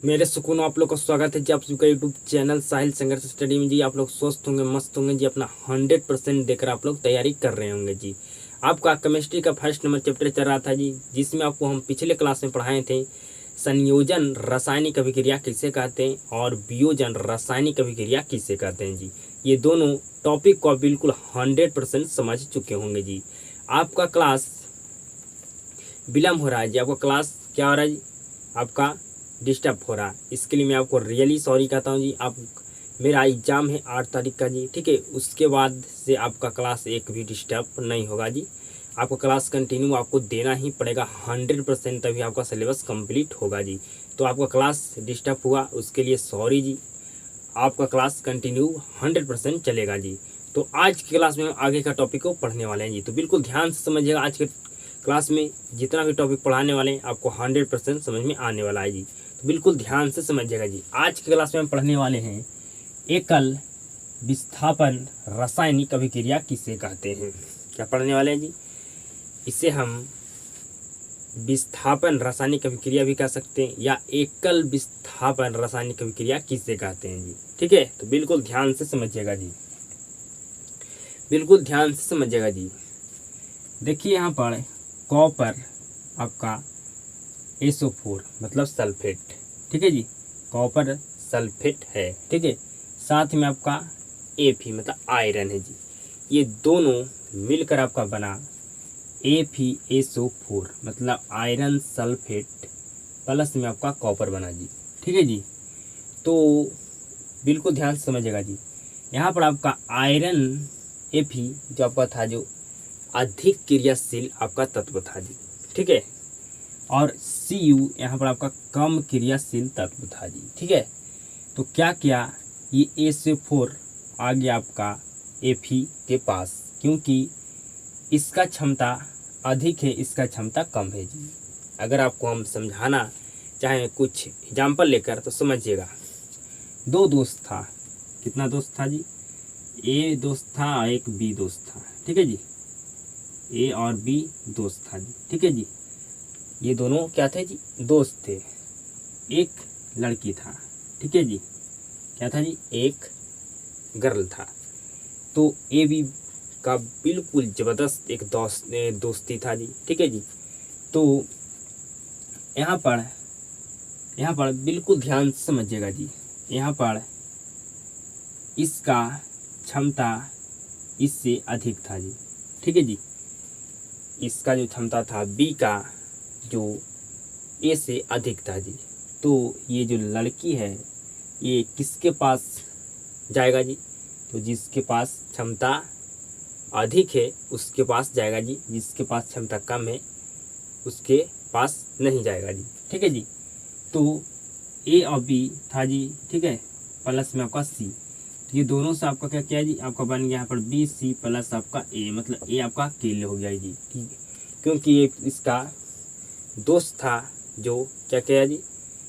मेरे सुकून आप लोग का स्वागत है जी आप सभी का यूट्यूब चैनल साहिल संघर्ष स्टडी में जी। आप लोग स्वस्थ होंगे, मस्त होंगे जी, अपना 100% देकर आप लोग तैयारी कर रहे होंगे जी। आपका केमिस्ट्री का फर्स्ट नंबर चैप्टर चल रहा था जी, जिसमें आपको हम पिछले क्लास में पढ़ाए थे संयोजन रासायनिक अभिक्रिया किसे कहते हैं और वियोजन रासायनिक अभिक्रिया किसे कहते हैं जी। ये दोनों टॉपिक को आप बिल्कुल 100% समझ चुके होंगे जी। आपका क्लास विलम्ब हो रहा है जी, आपका क्लास क्या हो रहा है जी, आपका डिस्टर्ब हो रहा है। इसके लिए मैं आपको रियली सॉरी कहता हूँ जी। आप मेरा एग्जाम है 8 तारीख का जी, ठीक है। उसके बाद से आपका क्लास एक भी डिस्टर्ब नहीं होगा जी। आपका क्लास कंटिन्यू आपको देना ही पड़ेगा 100%, तभी आपका सिलेबस कंप्लीट होगा जी। तो आपका क्लास डिस्टर्ब हुआ उसके लिए सॉरी जी। आपका क्लास कंटिन्यू 100% चलेगा जी। तो आज की क्लास में हम आगे का टॉपिक को पढ़ने वाले हैं जी। तो बिल्कुल ध्यान से समझिएगा, आज के क्लास में जितना भी टॉपिक पढ़ाने वाले हैं आपको 100% समझ में आने वाला है जी। तो बिल्कुल ध्यान से समझिएगा जी। आज की क्लास में हम पढ़ने वाले हैं एकल विस्थापन रासायनिक अभिक्रिया किसे कहते हैं। क्या पढ़ने वाले हैं जी, इसे हम विस्थापन रासायनिक अभिक्रिया भी कह सकते हैं या एकल विस्थापन रासायनिक अभिक्रिया किसे कहते हैं जी, ठीक है। तो बिल्कुल ध्यान से समझिएगा जी, बिल्कुल ध्यान से समझिएगा जी। देखिए यहाँ पर कॉपर आपका SO4 मतलब सल्फेट, ठीक है जी, कॉपर सल्फेट है, ठीक है। साथ में आपका Fe मतलब आयरन है जी। ये दोनों मिलकर आपका बना FeSO4 मतलब आयरन सल्फेट प्लस में आपका कॉपर बना जी, ठीक है जी। तो बिल्कुल ध्यान से समझिएगा जी। यहाँ पर आपका आयरन Fe जो आपका था जो अधिक क्रियाशील आपका तत्व था जी, ठीक है। और Cu यहाँ पर आपका कम क्रियाशील तत्व था जी, ठीक है। तो क्या किया, ये SO4 आ गया आपका Fe के पास, क्योंकि इसका क्षमता अधिक है, इसका क्षमता कम है जी। अगर आपको हम समझाना चाहें कुछ एग्जाम्पल लेकर तो समझिएगा। दो दोस्त था, कितना दोस्त था जी, A दोस्त था एक B दोस्त था, ठीक है जी। A और B दोस्त था जी, ठीक है जी। ये दोनों क्या थे जी, दोस्त थे। एक लड़की था, ठीक है जी, क्या था जी, एक गर्ल था। तो AB का बिल्कुल जबरदस्त एक दोस्ती था जी, ठीक है जी। तो यहाँ पर बिल्कुल ध्यान से समझिएगा जी। यहाँ पर इसका क्षमता इससे अधिक था जी, ठीक है जी। इसका जो क्षमता था B का जो A से अधिक था जी। तो ये जो लड़की है ये किसके पास जाएगा जी, तो जिसके पास क्षमता अधिक है उसके पास जाएगा जी, जिसके पास क्षमता कम है उसके पास नहीं जाएगा जी, ठीक है जी। तो A और B था जी, ठीक है, प्लस में आपका C। तो ये दोनों से आपका क्या किया जी, आपका बन गया यहाँ पर BC प्लस आपका A, मतलब A आपका अकेले हो गया जी, ठीक है। क्योंकि ये इसका दोस्त था जो क्या किया जी,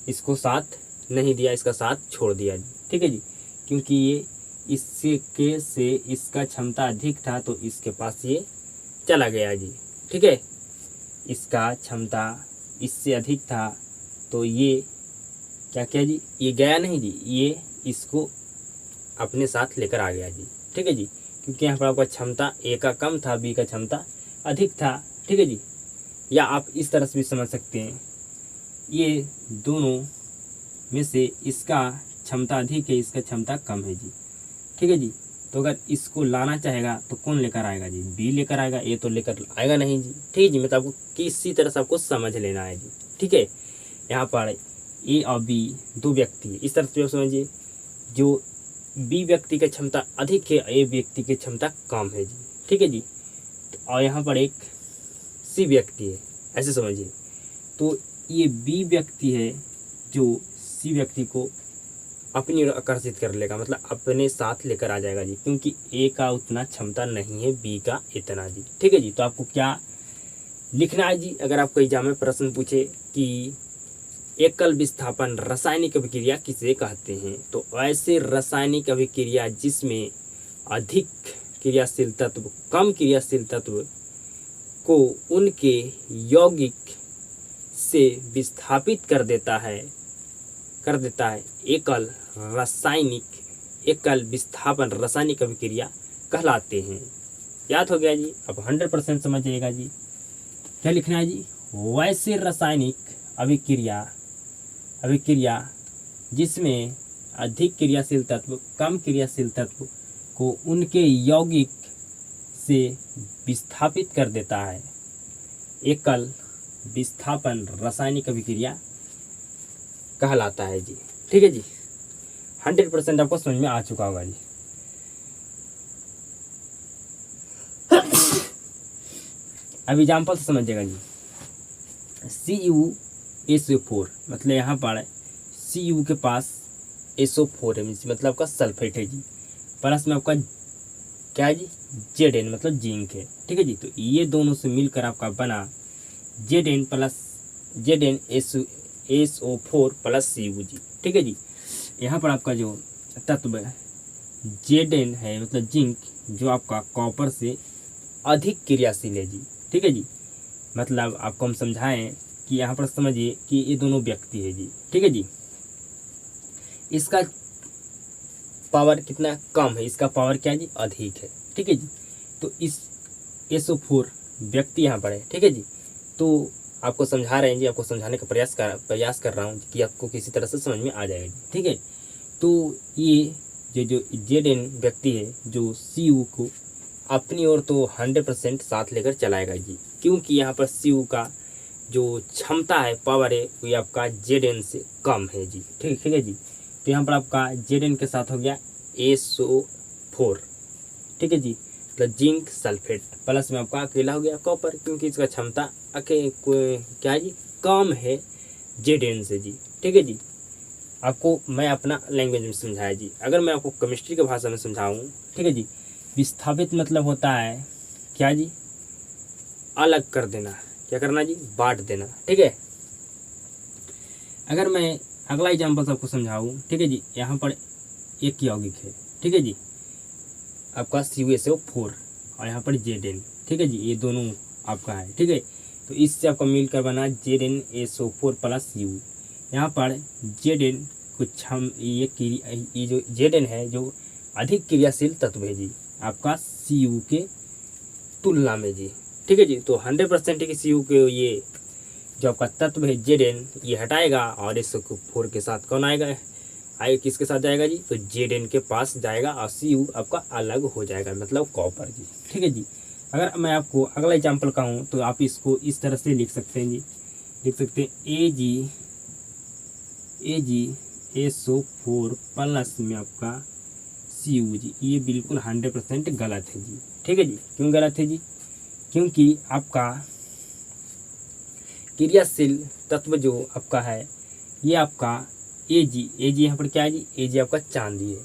इसको साथ नहीं दिया, इसका साथ छोड़ दिया जी, ठीक है जी। क्योंकि ये इसके से इसका क्षमता अधिक था तो इसके पास ये चला गया जी, ठीक है। इसका क्षमता इससे अधिक था तो ये क्या किया जी, ये गया नहीं जी, ये इसको अपने साथ लेकर आ गया जी, ठीक है जी। क्योंकि यहाँ पर आपका क्षमता A का कम था, B का क्षमता अधिक था, ठीक है जी। या आप इस तरह से भी समझ सकते हैं, ये दोनों में से इसका क्षमता अधिक है, इसका क्षमता कम है जी, ठीक है जी। तो अगर इसको लाना चाहेगा तो कौन लेकर आएगा जी, B लेकर आएगा, A तो लेकर आएगा नहीं जी, ठीक है जी। मतलब आपको किसी तरह से आपको समझ लेना है जी, ठीक है। यहाँ पर A और B दो व्यक्ति है, इस तरह से आप समझिए। जो B व्यक्ति की क्षमता अधिक है, A व्यक्ति की क्षमता कम है जी, ठीक है जी। और यहाँ पर एक C व्यक्ति है, ऐसे समझिए। तो ये B व्यक्ति है जो C व्यक्ति को अपनी ओर आकर्षित कर लेगा, मतलब अपने साथ लेकर आ जाएगा जी, क्योंकि A का उतना क्षमता नहीं है, B का इतना जी, ठीक है जी। तो आपको क्या लिखना है जी, अगर आपको एग्जाम में प्रश्न पूछे कि एकल विस्थापन रासायनिक अभिक्रिया किसे कहते हैं, तो ऐसे रासायनिक अभिक्रिया जिसमें अधिक क्रियाशील तत्व कम क्रियाशील तत्व को उनके यौगिक से विस्थापित कर देता है, कर देता है एकल विस्थापन रासायनिक अभिक्रिया कहलाते हैं। याद हो गया जी। अब 100% समझिएगा जी। क्या लिखना है जी? वैसे रासायनिक अभिक्रिया जिसमें अधिक क्रियाशील तत्व कम क्रियाशील तत्व को उनके यौगिक से विस्थापित कर देता है, एकल विस्थापन रासायनिक अभिक्रिया कहलाता है जी। ठीक है जी। 100% आपको समझ में आ चुका होगा जी। अब एग्जाम्पल से समझिएगा जी। CuSO4 मतलब यहाँ पर Cu के पास SO4 है, मतलब आपका सल्फेट है जी। प्लस में आपका क्या है जी? Zn मतलब जिंक है। ठीक है जी। तो ये दोनों से मिलकर आपका बना ZnSO4 प्लस Cu जी। ठीक है जी। यहाँ पर आपका जो तत्व Zn है मतलब जिंक, जो आपका कॉपर से अधिक क्रियाशील है जी। ठीक है जी। मतलब आपको हम समझाएं कि यहाँ पर समझिए कि ये दोनों व्यक्ति है जी। ठीक है जी। इसका पावर कितना कम है, इसका पावर क्या है जी? अधिक है। ठीक है जी। तो इस SO4 व्यक्ति यहाँ पर है। ठीक है जी। तो आपको समझा रहे हैं जी, आपको समझाने का प्रयास कर रहा हूँ कि आपको किसी तरह से समझ में आ जाएगा जी। ठीक है। तो ये जो Zn व्यक्ति है जो Cu को अपनी ओर तो 100% साथ लेकर चलाएगा जी, क्योंकि यहाँ पर Cu का जो क्षमता है, पावर है, वो आपका Zn से कम है जी। ठीक है जी। तो यहाँ पर आपका Zn के साथ हो गया SO4। ठीक है जी। मतलब जिंक सल्फेट प्लस में आपका अकेला हो गया कॉपर, क्योंकि इसका क्षमता क्या है जी? कम है Zn से जी। ठीक है जी। आपको मैं अपना लैंग्वेज में समझाया जी। अगर मैं आपको केमिस्ट्री की भाषा में समझाऊँ, ठीक है जी, विस्थापित मतलब होता है क्या जी? अलग कर देना। क्या करना जी? बांट देना। ठीक है। अगर मैं अगला एग्जाम्पल आपको समझाऊँ, ठीक है जी, यहाँ पर एक यौगिक है। ठीक है जी, आपका CuSO4 और यहाँ पर Zn। ठीक है जी। ये दोनों आपका है। ठीक है। तो इससे आपका मिलकर बना ZnSO4 प्लस Cu। यहाँ पर Zn कुछ ये जो Zn है जो अधिक क्रियाशील तत्व है जी आपका Cu के तुलना में जी। ठीक है जी। तो 100% कि Cu के ये जो आपका तत्व है Zn ये हटाएगा और SO4 के साथ कौन आएगा? किसके साथ जाएगा जी? तो Zn के पास जाएगा और Cu आपका अलग हो जाएगा, मतलब कॉपर जी। ठीक है जी। अगर मैं आपको अगला एग्जाम्पल कहूँ तो आप इसको इस तरह से लिख सकते हैं जी। लिख सकते हैं AgSO4 प्लस में आपका Cu जी। ये बिल्कुल 100% गलत है जी। ठीक है जी। क्यों गलत है जी? क्योंकि आपका क्रियाशील तत्व जो आपका है ये आपका Ag यहाँ पर क्या है जी? Ag आपका चांदी है।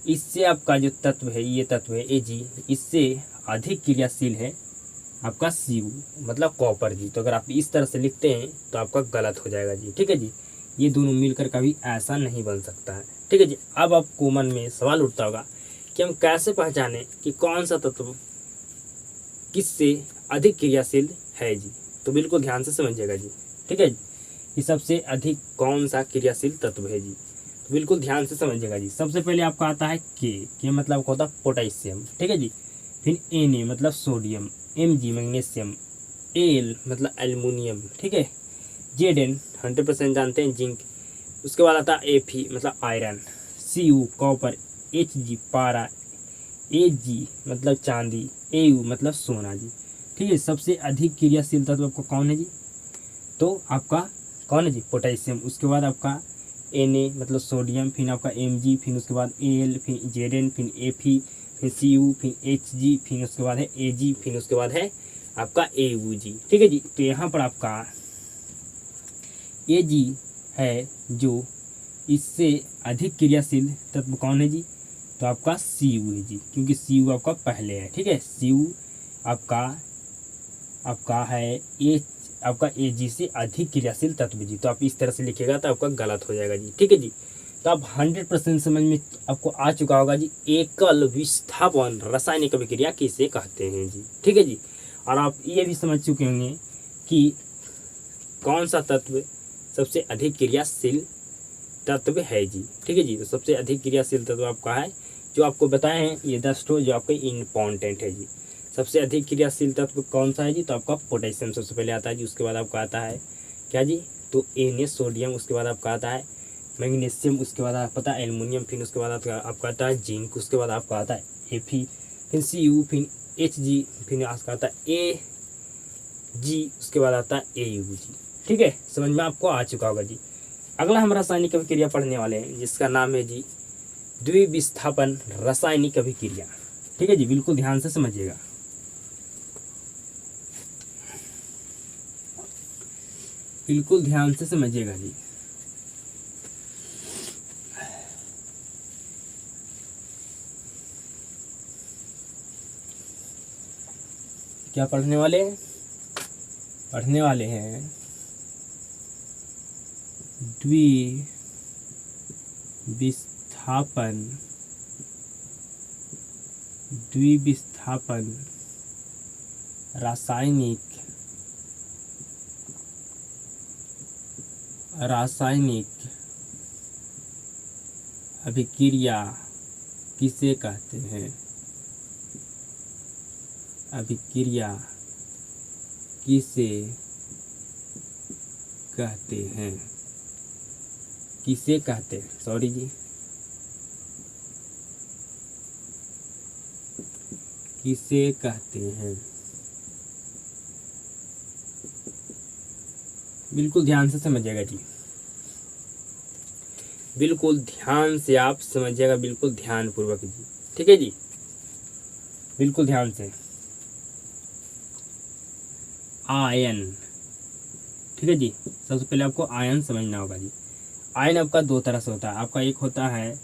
इससे आपका जो तत्व है, ये तत्व है Ag, इससे अधिक क्रियाशील है आपका Cu मतलब कॉपर जी। तो अगर आप इस तरह से लिखते हैं तो आपका गलत हो जाएगा जी। ठीक है जी। ये दोनों मिलकर कभी ऐसा नहीं बन सकता है। ठीक है जी। अब आपको मन में सवाल उठता होगा कि हम कैसे पहचानें कि कौन सा तत्व किससे अधिक क्रियाशील है जी। तो बिल्कुल ध्यान से समझिएगा जी। ठीक है जी। ये सबसे अधिक कौन सा क्रियाशील तत्व है जी, तो बिल्कुल ध्यान से समझिएगा जी। सबसे पहले आपका आता है के मतलब होता है पोटेशियम। ठीक है जी। फिर Na मतलब सोडियम, Mg मैग्नीशियम, Al मतलब एल्युमिनियम। ठीक है। Zn 100% जानते हैं जिंक। उसके बाद आता है Fe मतलब आयरन, Cu कॉपर, Hg पारा, Ag मतलब चांदी, Au मतलब सोना जी। ठीक है। सबसे अधिक क्रियाशील तत्व आपका कौन है जी? तो आपका कौन है जी? पोटेशियम। उसके बाद आपका Na मतलब सोडियम, फिर आपका Mg, फिर उसके बाद Al, फिर Zn, फिर Fe, फिर Cu, फिर Hg, फिर उसके बाद है Ag, फिर उसके बाद है आपका Au जी। ठीक है जी। तो यहाँ पर आपका Ag है जो इससे अधिक क्रियाशील तत्व कौन है जी? तो आपका Cu है जी, क्योंकि Cu आपका पहले है। ठीक है। Cu आपका है आपका Ag से अधिक क्रियाशील तत्व जी। तो आप इस तरह से लिखिएगा तो आपका गलत हो जाएगा जी। ठीक है जी। तो आप 100% समझ में आपको आ चुका होगा जी एकल विस्थापन रासायनिक अभिक्रिया किसे कहते हैं जी। ठीक है जी। और आप ये भी समझ चुके होंगे कि कौन सा तत्व सबसे अधिक क्रियाशील तत्व है जी। ठीक है जी। तो सबसे अधिक क्रियाशील तत्व आपका है जो आपको बताए हैं ये 10 ठो जो आपके इम्पोर्टेंट है जी। सबसे अधिक क्रियाशील तत्व कौन सा है जी? तो आपका पोटेशियम सबसे पहले आता है जी। उसके बाद आपका आता है क्या जी? तो Na सोडियम। उसके बाद आपका आता है मैग्नीशियम। उसके बाद आपका आता है एल्युमिनियम। फिर उसके बाद आपका आता है जिंक। उसके बाद आपका आता है Fe, फिर Cu, फिर Hg, फिर आपका आता है Ag। उसके बाद आता है AU जी। ठीक है, समझ में आपको आ चुका होगा जी। अगला हम रासायनिक अभिक्रिया पढ़ने वाले हैं जिसका नाम है जी द्विविस्थापन रासायनिक अभिक्रिया। ठीक है जी, बिल्कुल ध्यान से समझिएगा। बिल्कुल ध्यान से समझिएगा जी। क्या पढ़ने वाले हैं? पढ़ने वाले हैं द्विविस्थापन रासायनिक अभिक्रिया किसे कहते हैं? अभिक्रिया किसे कहते हैं? किसे कहते हैं? सॉरी जी, किसे कहते हैं? बिल्कुल ध्यान से समझिएगा जी। बिल्कुल ध्यान से आप समझिएगा, बिल्कुल ध्यान पूर्वक जी। ठीक है जी, बिल्कुल ध्यान से। आयन, ठीक है जी। सबसे पहले आपको आयन समझना होगा जी। आयन आपका दो तरह से होता है। आपका एक होता है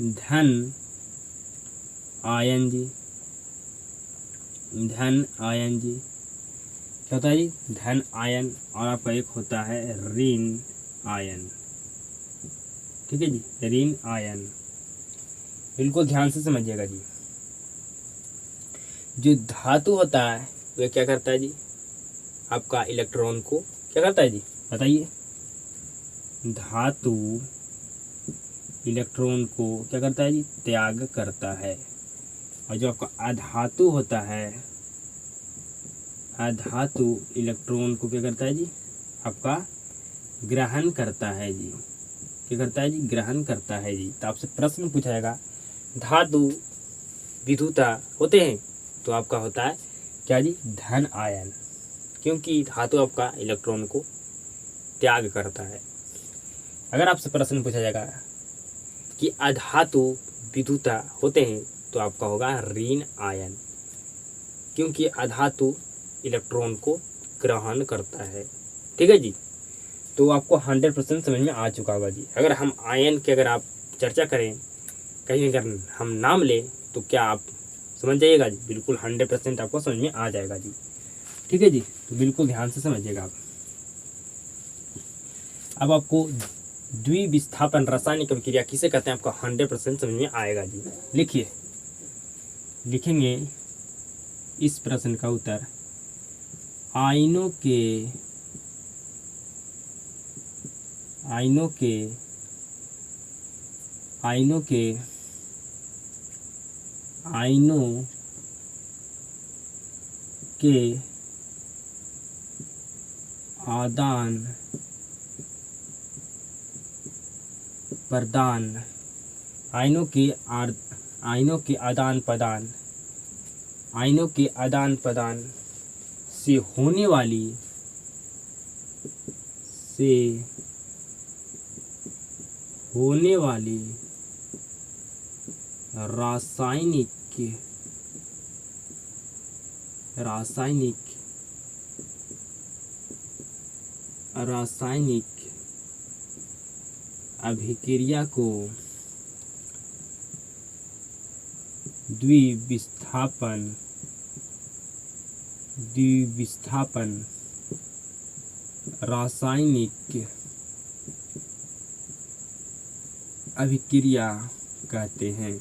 धन आयन जी। धन आयन जी, क्या होता है जी? धन आयन। और आपका एक होता है ऋण आयन। ठीक है जी, ऋण आयन। बिल्कुल ध्यान से समझिएगा जी। जो धातु होता है वह क्या करता है जी? आपका इलेक्ट्रॉन को क्या करता है जी? बताइए। धातु इलेक्ट्रॉन को क्या करता है जी? त्याग करता है। और जो आपका अधातु होता है, अधातु इलेक्ट्रॉन को क्या करता है जी? आपका ग्रहण करता है जी। क्या करता है जी? ग्रहण करता है जी। तो आपसे प्रश्न पूछा जाएगा धातु विद्युता होते हैं तो आपका होता है क्या जी? धन आयन, क्योंकि धातु आपका इलेक्ट्रॉन को त्याग करता है। अगर आपसे प्रश्न पूछा जाएगा कि अधातु विद्युता होते हैं तो आपका होगा ऋण आयन, क्योंकि अधातु इलेक्ट्रॉन को ग्रहण करता है। ठीक है जी, तो आपको 100% समझ में आ चुका होगा जी। अगर हम आयन की अगर आप चर्चा करें, कहीं अगर हम नाम लें तो क्या आप समझ जाइएगा जी? बिल्कुल 100% आपको समझ में आ जाएगा जी। ठीक है जी, तो बिल्कुल ध्यान से समझिएगा आप। अब आपको द्विविस्थापन रासायनिक अभिक्रिया किसे कहते हैं आपको 100% समझ में आएगा जी। लिखिए, लिखेंगे इस प्रश्न का उत्तर। आयनों के आयनों के आयनों के आयनों के आदान प्रदान, आयनों के आदान प्रदान, आयनों के आदान प्रदान से होने वाली रासायनिक रासायनिक अभिक्रिया को द्विविस्थापन रासायनिक अभिक्रिया कहते हैं।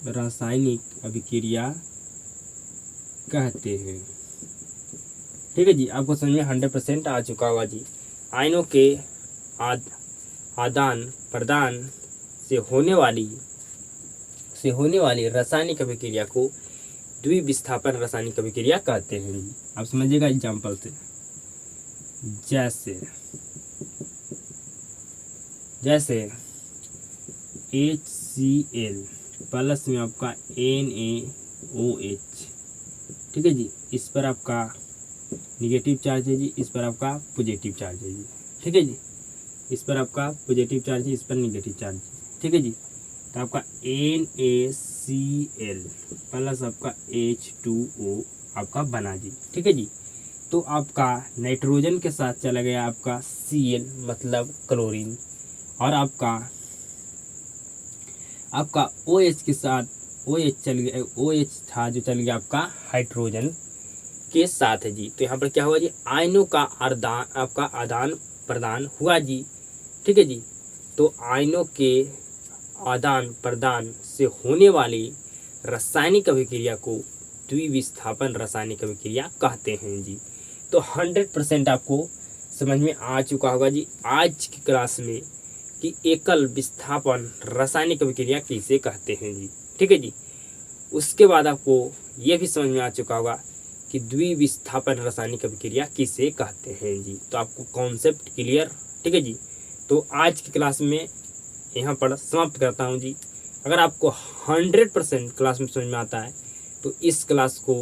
रासायनिक अभिक्रिया कहते हैं। ठीक है जी, आपको समझ में 100% आ चुका होगा जी। आयनों के आदान प्रदान से होने वाली रासायनिक अभिक्रिया को द्विविस्थापन रासायनिक अभिक्रिया कहते हैं जी। आप समझिएगा एग्जाम्पल से, जैसे HCl प्लस में आपका NaOH, ठीक है जी, इस पर आपका निगेटिव चार्ज है जी, इस पर आपका पॉजिटिव चार्ज है जी, ठीक है जी, इस पर आपका पॉजिटिव चार्ज है, इस पर निगेटिव चार्ज है, ठीक है जी। तो आपका NaCl प्लस आपका H2O आपका बना जी, ठीक है जी। तो आपका नाइट्रोजन के साथ चला गया आपका Cl मतलब क्लोरीन, और आपका OH के साथ OH चल गया, OH था जो चल गया आपका हाइड्रोजन के साथ है जी। तो यहाँ पर क्या हुआ जी, आयनों का आदान प्रदान हुआ जी, ठीक है जी। तो आयनों के आदान प्रदान से होने वाली रासायनिक अभिक्रिया को द्विविस्थापन रासायनिक अभिक्रिया कहते हैं जी। तो 100% आपको समझ में आ चुका होगा जी आज की क्लास में कि एकल विस्थापन रासायनिक अभिक्रिया किसे कहते हैं जी, ठीक है जी। उसके बाद आपको यह भी समझ में आ चुका होगा कि द्विविस्थापन रासायनिक अभिक्रिया किसे कहते हैं जी। तो आपको कॉन्सेप्ट क्लियर, ठीक है जी। तो आज की क्लास में यहाँ पर समाप्त करता हूँ जी। अगर आपको 100% क्लास में समझ में आता है तो इस क्लास को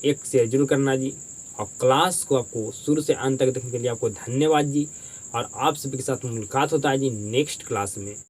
एक शेयर जरूर करना जी, और क्लास को आपको शुरू से अंत तक देखने के लिए आपको धन्यवाद जी। और आप सभी के साथ मुलाकात होता है जी नेक्स्ट क्लास में।